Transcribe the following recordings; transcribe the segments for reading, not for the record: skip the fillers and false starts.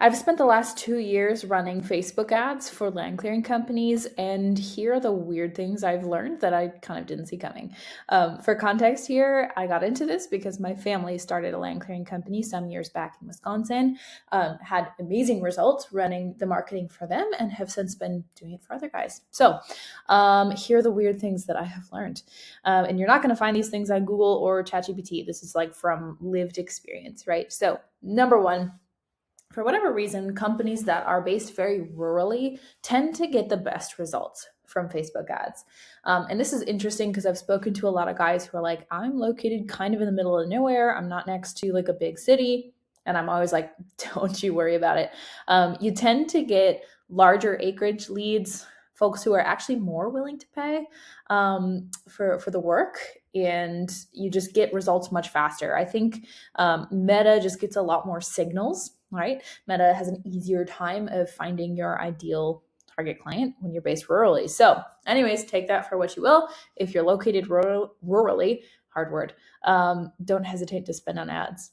I've spent the last 2 years running Facebook ads for land clearing companies, and here are the weird things I've learned that I kind of didn't see coming. For context, here, I got into this because my family started a land clearing company some years back in Wisconsin, had amazing results running the marketing for them, and have since been doing it for other guys. So, here are the weird things that I have learned. And you're not going to find these things on Google or ChatGPT. This is like from lived experience, right? So, number one, for whatever reason, companies that are based very rurally tend to get the best results from Facebook ads. And this is interesting because I've spoken to a lot of guys who are like, I'm located kind of in the middle of nowhere. I'm not next to like a big city. And I'm always like, don't you worry about it. You tend to get larger acreage leads, folks who are actually more willing to pay for the work, and you just get results much faster. I think Meta just gets a lot more signals, right? Meta has an easier time of finding your ideal target client when you're based rurally. So, anyways, take that for what you will. If you're located rurally, hard word, don't hesitate to spend on ads.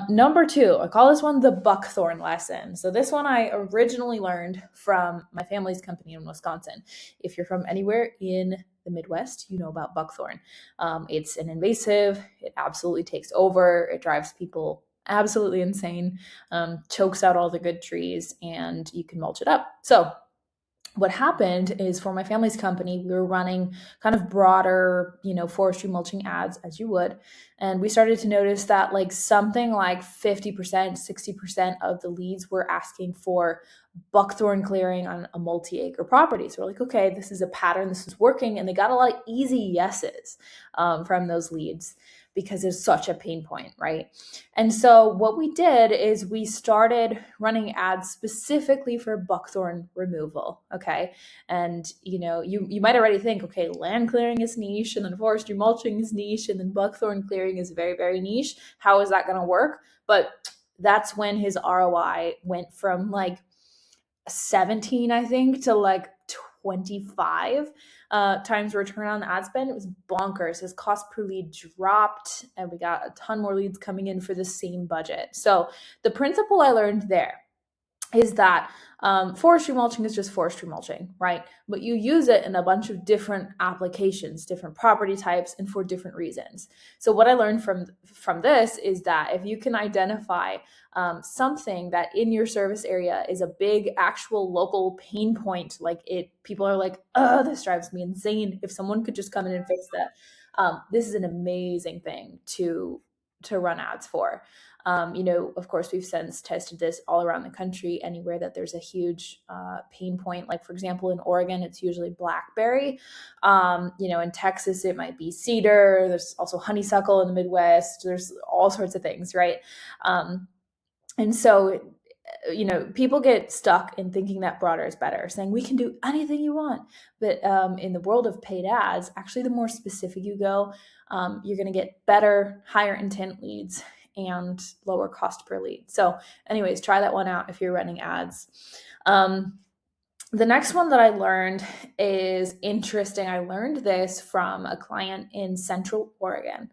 Number two, I call this one the buckthorn lesson. So this one I originally learned from my family's company in Wisconsin. If you're from anywhere in the Midwest, you know about buckthorn. It's an invasive. It absolutely takes over. It drives people absolutely insane, chokes out all the good trees, and you can mulch it up. So what happened is, for my family's company, we were running kind of broader, forestry mulching ads as you would. And we started to notice that like something like 50%, 60% of the leads were asking for buckthorn clearing on a multi-acre property. So we're like, okay, this is a pattern, this is working. And they got a lot of easy yeses from those leads because it's such a pain point, right? And so what we did is we started running ads specifically for buckthorn removal, okay? And you might already think, okay, land clearing is niche, and then forestry mulching is niche, and then buckthorn clearing is very, very niche. How is that going to work? But that's when his ROI went from like 17, I think, to like 25 times return on ad spend. It was bonkers. His cost per lead dropped, and we got a ton more leads coming in for the same budget. So the principle I learned there is that forestry mulching is just forestry mulching, right? But you use it in a bunch of different applications, different property types, and for different reasons. So what I learned from this is that if you can identify something that in your service area is a big actual local pain point, like people are like, oh, this drives me insane. If someone could just come in and fix that, this is an amazing thing to run ads for. Of course, we've since tested this all around the country, anywhere that there's a huge pain point. Like, for example, in Oregon, it's usually blackberry. In Texas, it might be cedar. There's also honeysuckle in the Midwest. There's all sorts of things, right? And so, people get stuck in thinking that broader is better, saying we can do anything you want. But in the world of paid ads, actually, the more specific you go, you're going to get better, higher intent leads and lower cost per lead. So anyways, try that one out if you're running ads. The next one that I learned is interesting. I learned this from a client in Central Oregon.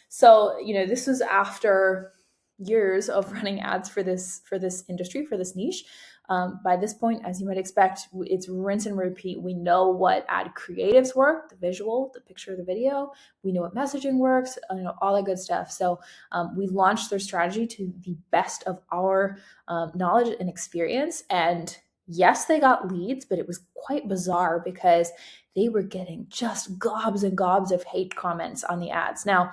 So, this was after years of running ads for this industry, for this niche. By this point, as you might expect, it's rinse and repeat. We know what ad creatives work, the visual, the picture, the video. We know what messaging works, all that good stuff. So we launched their strategy to the best of our knowledge and experience. And yes, they got leads, but it was quite bizarre because they were getting just gobs and gobs of hate comments on the ads. Now,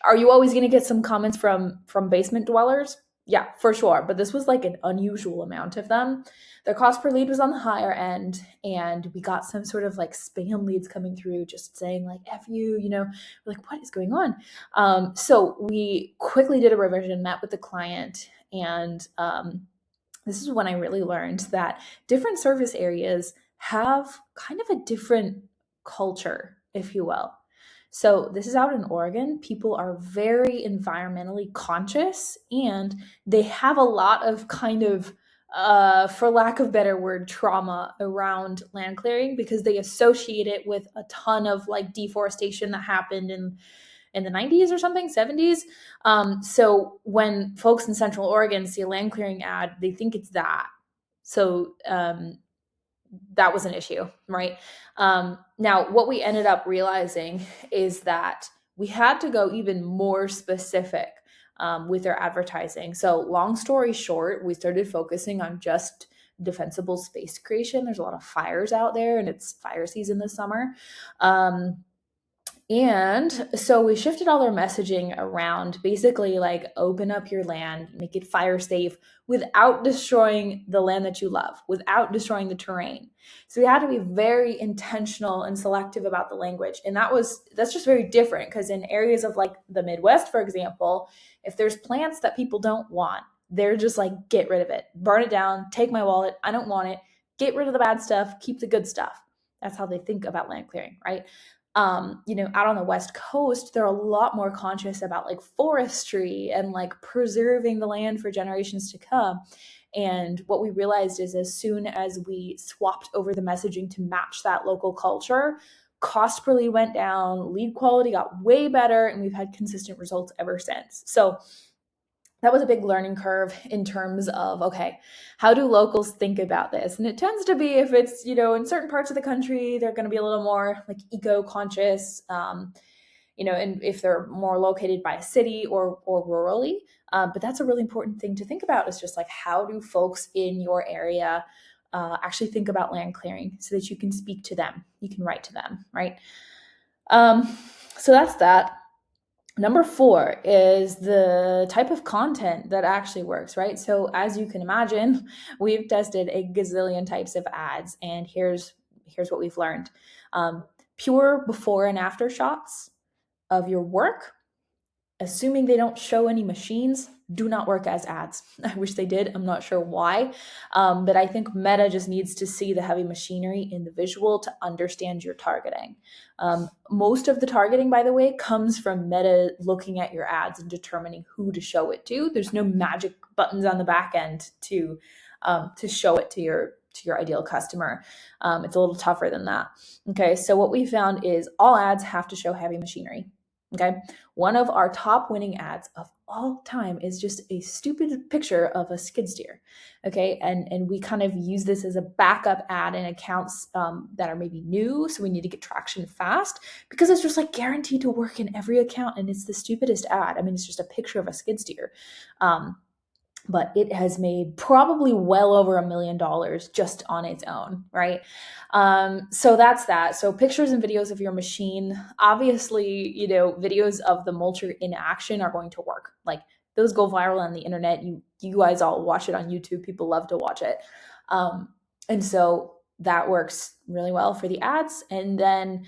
are you always going to get some comments from basement dwellers? Yeah, for sure. But this was like an unusual amount of them. Their cost per lead was on the higher end, and we got some sort of like spam leads coming through just saying like, F you, we're like, what is going on? So we quickly did a revision, met with the client, and this is when I really learned that different service areas have kind of a different culture, if you will. So this is out in Oregon. People are very environmentally conscious, and they have a lot of kind of, for lack of better word, trauma around land clearing because they associate it with a ton of like deforestation that happened in in the 90s or something, 70s. So when folks in Central Oregon see a land clearing ad, they think it's that. So that was an issue, right? Now, what we ended up realizing is that we had to go even more specific with our advertising. So, long story short, we started focusing on just defensible space creation. There's a lot of fires out there, and it's fire season this summer. And so we shifted all our messaging around basically like open up your land, make it fire safe without destroying the land that you love, without destroying the terrain. So we had to be very intentional and selective about the language. And that's just very different because in areas of like the Midwest, for example, if there's plants that people don't want, they're just like, get rid of it, burn it down, take my wallet, I don't want it, get rid of the bad stuff, keep the good stuff. That's how they think about land clearing, right? Out on the West Coast, they're a lot more conscious about like forestry and like preserving the land for generations to come. And what we realized is as soon as we swapped over the messaging to match that local culture, cost per lead went down, lead quality got way better, and we've had consistent results ever since. So that was a big learning curve in terms of, okay, how do locals think about this? And it tends to be if it's, in certain parts of the country, they're going to be a little more like eco-conscious, and if they're more located by a city or rurally. But that's a really important thing to think about is just like, how do folks in your area actually think about land clearing so that you can speak to them, you can write to them, right? So that's that. Number 4 is the type of content that actually works, right? So as you can imagine, we've tested a gazillion types of ads, and here's what we've learned. Pure before and after shots of your work, assuming they don't show any machines, do not work as ads. I wish they did. I'm not sure why. But I think Meta just needs to see the heavy machinery in the visual to understand your targeting. Most of the targeting, by the way, comes from Meta looking at your ads and determining who to show it to. There's no magic buttons on the back end to show it to your ideal customer. It's a little tougher than that. Okay, so what we found is all ads have to show heavy machinery. Okay, one of our top winning ads of all time is just a stupid picture of a skid steer. Okay, and we kind of use this as a backup ad in accounts that are maybe new, so we need to get traction fast because it's just like guaranteed to work in every account, and it's the stupidest ad. I mean, it's just a picture of a skid steer. But it has made probably well over $1 million just on its own, right? So that's that. So pictures and videos of your machine, obviously, videos of the mulcher in action are going to work. Like those go viral on the internet. You guys all watch it on YouTube. People love to watch it. And so that works really well for the ads. And then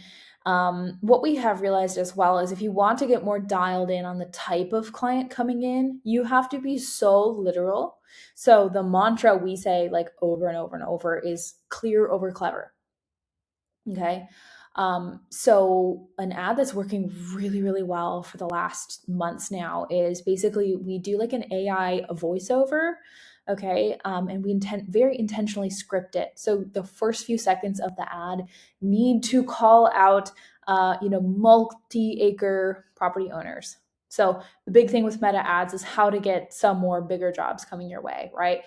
what we have realized as well is if you want to get more dialed in on the type of client coming in, you have to be so literal. So the mantra we say like over and over and over is clear over clever. Okay. So an ad that's working really, really well for the last months now is basically we do like an AI voiceover. Okay. And we very intentionally script it. So the first few seconds of the ad need to call out, multi-acre property owners. So the big thing with Meta ads is how to get some more bigger jobs coming your way, right?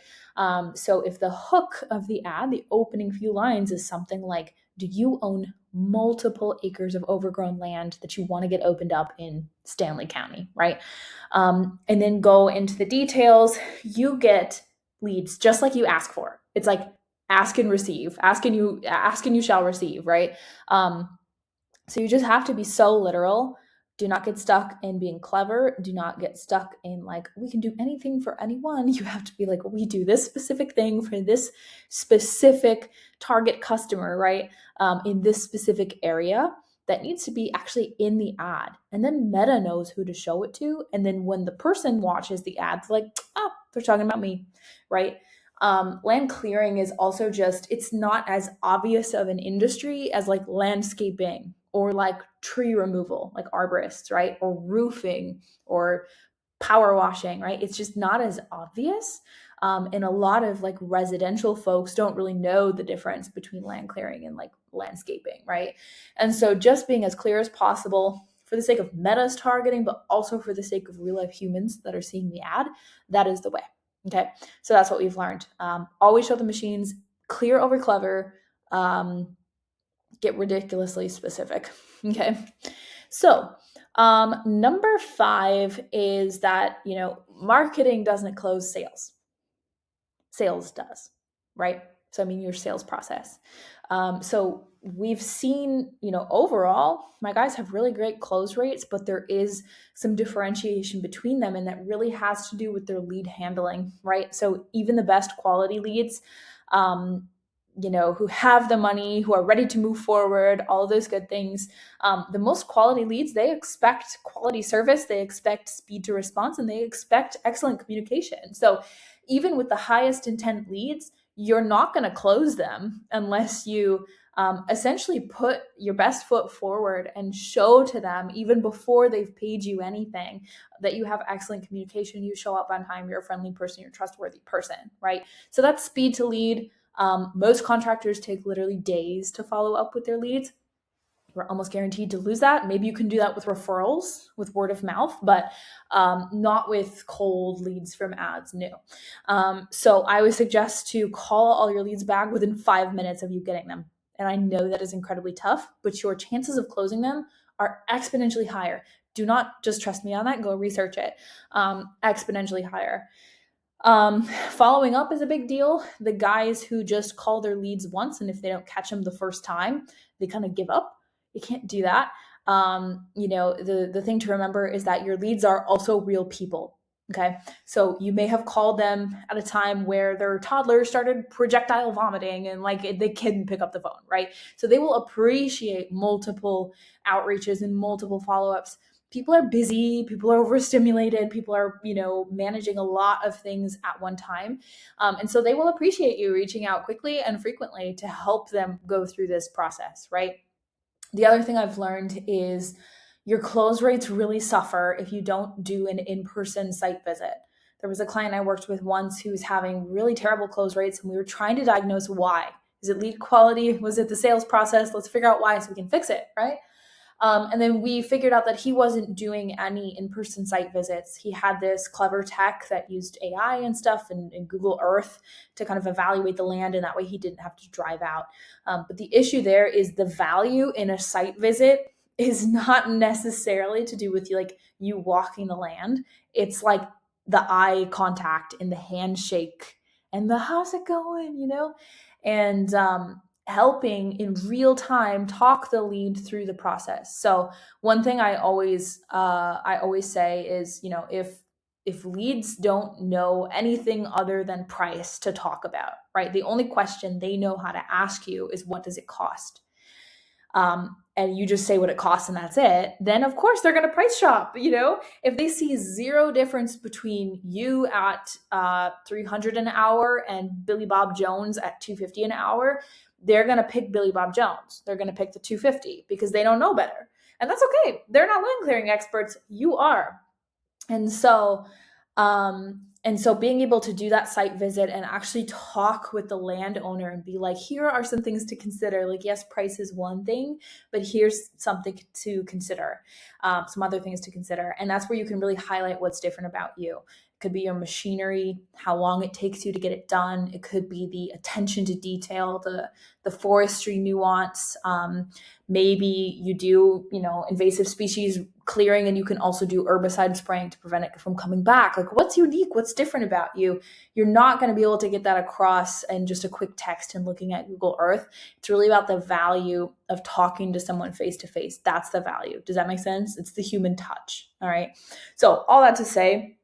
So if the hook of the ad, the opening few lines is something like, do you own multiple acres of overgrown land that you want to get opened up in Stanley County, right? And then go into the details, you get leads just like you ask for. It's like ask and receive, ask and you shall receive, right? So you just have to be so literal. Do not get stuck in being clever. Do not get stuck in like, we can do anything for anyone. You have to be like, we do this specific thing for this specific target customer, right? In this specific area that needs to be actually in the ad. And then Meta knows who to show it to. And then when the person watches the ad, like, oh, they're talking about me, right? Land clearing is also it's not as obvious of an industry as like landscaping or like tree removal, like arborists, right? Or roofing or power washing, right? It's just not as obvious. And a lot of like residential folks don't really know the difference between land clearing and like landscaping, right? And so just being as clear as possible for the sake of Meta's targeting, but also for the sake of real life humans that are seeing the ad, that is the way. Okay, so that's what we've learned. Always show the machines, clear over clever, get ridiculously specific. Okay, so number 5 is that, marketing doesn't close sales. Sales does, right? So, I mean, your sales process. So we've seen, overall, my guys have really great close rates, but there is some differentiation between them. And that really has to do with their lead handling, right? So even the best quality leads, who have the money, who are ready to move forward, all of those good things. The most quality leads, they expect quality service, they expect speed to response, and they expect excellent communication. So even with the highest intent leads, you're not going to close them unless you essentially put your best foot forward and show to them, even before they've paid you anything, that you have excellent communication, you show up on time, you're a friendly person, you're a trustworthy person, right? So that's speed to lead. Most contractors take literally days to follow up with their leads. You're almost guaranteed to lose that. Maybe you can do that with referrals, with word of mouth, but not with cold leads from ads. No. So I would suggest to call all your leads back within 5 minutes of you getting them. And I know that is incredibly tough, but your chances of closing them are exponentially higher. Do not just trust me on that. Go research it. Exponentially higher. Following up is a big deal. The guys who just call their leads once, and if they don't catch them the first time, they kind of give up. You can't do that. The thing to remember is that your leads are also real people. Okay. So you may have called them at a time where their toddler started projectile vomiting and they couldn't pick up the phone, right? So they will appreciate multiple outreaches and multiple follow-ups. People are busy, people are overstimulated, people are, managing a lot of things at one time. And so they will appreciate you reaching out quickly and frequently to help them go through this process, right? The other thing I've learned is your close rates really suffer if you don't do an in-person site visit. There was a client I worked with once who was having really terrible close rates, and we were trying to diagnose why. Is it lead quality? Was it the sales process? Let's figure out why so we can fix it, right? And then we figured out that he wasn't doing any in-person site visits. He had this clever tech that used AI and stuff and Google Earth to kind of evaluate the land, and that way he didn't have to drive out. But the issue there is the value in a site visit is not necessarily to do with you walking the land. It's like the eye contact and the handshake and the how's it going, and helping in real time talk the lead through the process. So one thing I always say is, if leads don't know anything other than price to talk about, right? The only question they know how to ask you is, what does it cost? And you just say what it costs and that's it, then of course they're going to price shop. If they see zero difference between you at $300 an hour and Billy Bob Jones at $250 an hour, they're going to pick Billy Bob Jones. They're going to pick the $250 because they don't know better. And that's okay. They're not land clearing experts. You are. And so being able to do that site visit and actually talk with the landowner and be like, here are some things to consider. Yes, price is one thing, but here's something to consider, some other things to consider. And that's where you can really highlight what's different about you. It could be your machinery, how long it takes you to get it done. It could be the attention to detail, the forestry nuance. Maybe you do, invasive species clearing, and you can also do herbicide spraying to prevent it from coming back. What's unique? What's different about you? You're not going to be able to get that across in just a quick text and looking at Google Earth. It's really about the value of talking to someone face to face. That's the value. Does that make sense? It's the human touch. All right. So all that to say,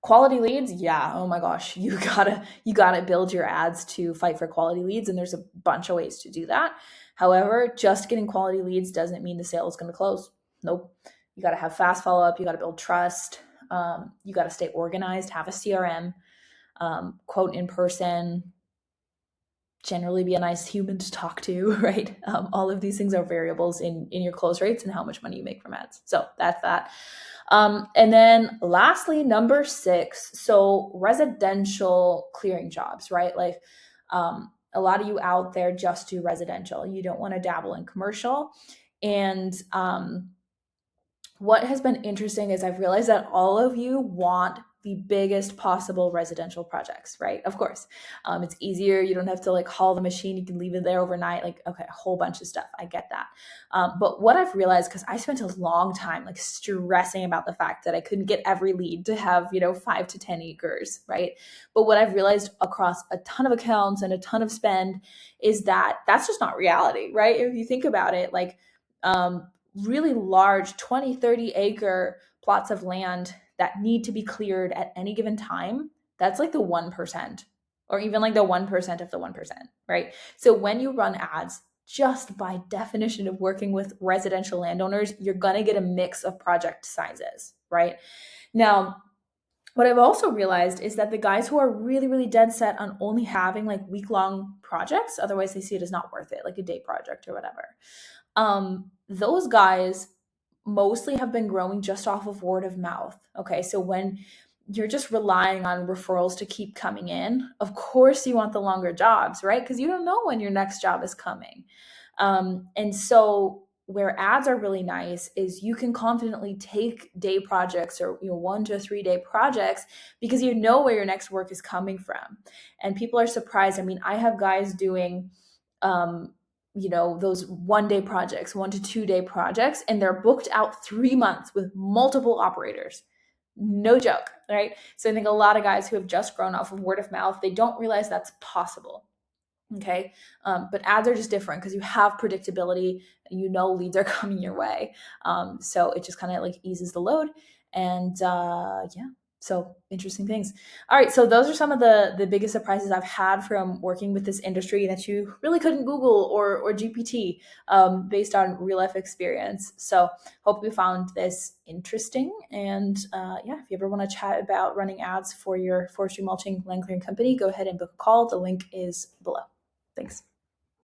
quality leads, yeah, oh my gosh, you gotta build your ads to fight for quality leads, and there's a bunch of ways to do that. However, just getting quality leads doesn't mean the sale is going to close. Nope. You got to have fast follow-up. You got to build trust. You got to stay organized, have a CRM, quote in person, generally be a nice human to talk to, right? All of these things are variables in your close rates and how much money you make from ads. So that's that. And then lastly, number 6, so residential clearing jobs, right? A lot of you out there just do residential. You don't want to dabble in commercial. And what has been interesting is I've realized that all of you want the biggest possible residential projects, right? Of course, it's easier. You don't have to like haul the machine. You can leave it there overnight. Like, okay, a whole bunch of stuff. I get that. But what I've realized, because I spent a long time like stressing about the fact that I couldn't get every lead to have, 5 to 10 acres, right? But what I've realized across a ton of accounts and a ton of spend is that that's just not reality, right? If you think about it, like, really large 20, 30 acre plots of land that need to be cleared at any given time, that's like the 1%, or even like the 1% of the 1%, right? So when you run ads, just by definition of working with residential landowners, you're going to get a mix of project sizes, right? Now, what I've also realized is that the guys who are really, really dead set on only having like week-long projects, otherwise they see it as not worth it, like a day project or whatever, those guys mostly have been growing just off of word of mouth. Okay, so when you're just relying on referrals to keep coming in, of course you want the longer jobs, right? Because you don't know when your next job is coming. And so where ads are really nice is you can confidently take day projects or 1 to 3 day projects because you know where your next work is coming from. And people are surprised. I mean, I have guys doing those 1 day projects, 1 to 2 day projects, and they're booked out 3 months with multiple operators. No joke, right? So I think a lot of guys who have just grown off of word of mouth, they don't realize that's possible. Okay. But ads are just different because you have predictability, leads are coming your way. So it just kind of like eases the load. And yeah, so interesting things. All right. So those are some of the biggest surprises I've had from working with this industry that you really couldn't Google or GPT based on real life experience. So hope you found this interesting. And yeah, if you ever want to chat about running ads for your forestry mulching land clearing company, go ahead and book a call. The link is below.